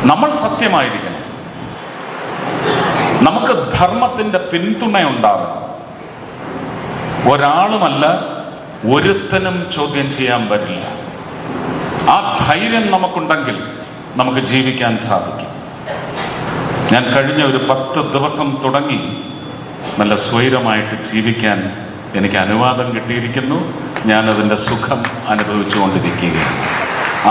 നമ്മൾ സത്യമായിരിക്കണം. നമുക്ക് ധർമ്മത്തിന്റെ പിന്തുണയുണ്ടാകണം. ഒരാളുമല്ല, ഒരുത്തനും ചോദ്യം ചെയ്യാൻ വരില്ല. ആ ധൈര്യം നമുക്കുണ്ടെങ്കിൽ നമുക്ക് ജീവിക്കാൻ സാധിക്കും. ഞാൻ കഴിഞ്ഞ ഒരു 10 ദിവസം തുടങ്ങി നല്ല സ്വൈരമായിട്ട് ജീവിക്കാൻ എനിക്ക് അനുവാദം കിട്ടിയിരിക്കുന്നു. ഞാനതിൻ്റെ സുഖം അനുഭവിച്ചുകൊണ്ടിരിക്കുകയാണ്.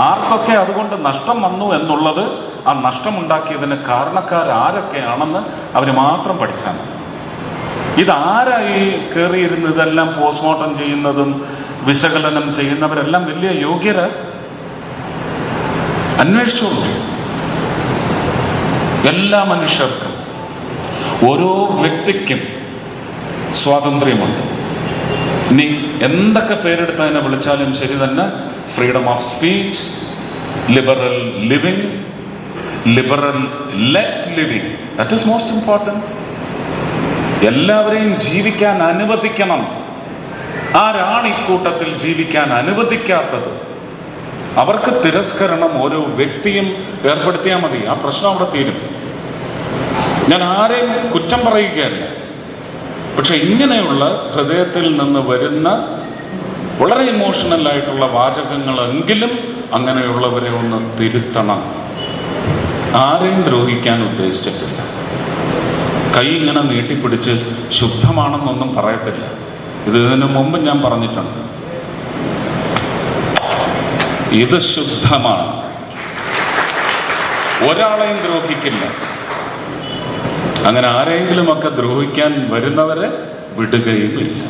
ആർക്കൊക്കെ അതുകൊണ്ട് നഷ്ടം വന്നു എന്നുള്ളത്, ആ നഷ്ടമുണ്ടാക്കിയതിന് കാരണക്കാരൊക്കെയാണെന്ന് അവർ മാത്രം പഠിച്ചാൽ മതി. ഇതാരായി കയറിയിരുന്ന് ഇതെല്ലാം പോസ്റ്റ്മോർട്ടം ചെയ്യുന്നതും വിശകലനം ചെയ്യുന്നവരെല്ലാം വലിയ യോഗ്യര. അന്വേഷിച്ചോളൂ. എല്ലാ മനുഷ്യർക്കും, ഓരോ വ്യക്തിക്കും സ്വാതന്ത്ര്യമുണ്ട്. ഇനി എന്തൊക്കെ പേരെടുത്തതിനെ വിളിച്ചാലും ശരി തന്നെ, freedom of speech, liberal living, liberal let living, that is most important. എല്ലാവരെയും ജീവിക്കാൻ അനുവദിക്കണം. ആരാണ് ഈ കൂട്ടത്തിൽ ജീവിക്കാൻ അനുവദിക്കാത്തത്? അവർക്ക് തിരസ്കരണം ഓരോ വ്യക്തിയും ഏർപ്പെടുത്തിയാൽ മതി. ആ പ്രശ്നം അവിടെ തീരും. ഞാൻ ആരെയും കുറ്റം പറയുകയല്ല. പക്ഷെ ഇങ്ങനെയുള്ള ഹൃദയത്തിൽ നിന്ന് വരുന്ന വളരെ ഇമോഷണൽ ആയിട്ടുള്ള വാചകങ്ങളെങ്കിലും അങ്ങനെയുള്ളവരെ ഒന്ന് തിരുത്തണം. ആരെയും ദ്രോഹിക്കാൻ ഉദ്ദേശിച്ചിട്ടില്ല. കൈ ഇങ്ങനെ നീട്ടിപ്പിടിച്ച് ശുദ്ധമാണെന്നൊന്നും പറയത്തില്ല. ഇതിനു മുമ്പ് ഞാൻ പറഞ്ഞിട്ടുണ്ട്, ഇത് ശുദ്ധമാണ്. ഒരാളെയും ദ്രോഹിക്കില്ല. അങ്ങനെ ആരെങ്കിലുമൊക്കെ ദ്രോഹിക്കാൻ വരുന്നവരെ വിടുകയുമില്ല.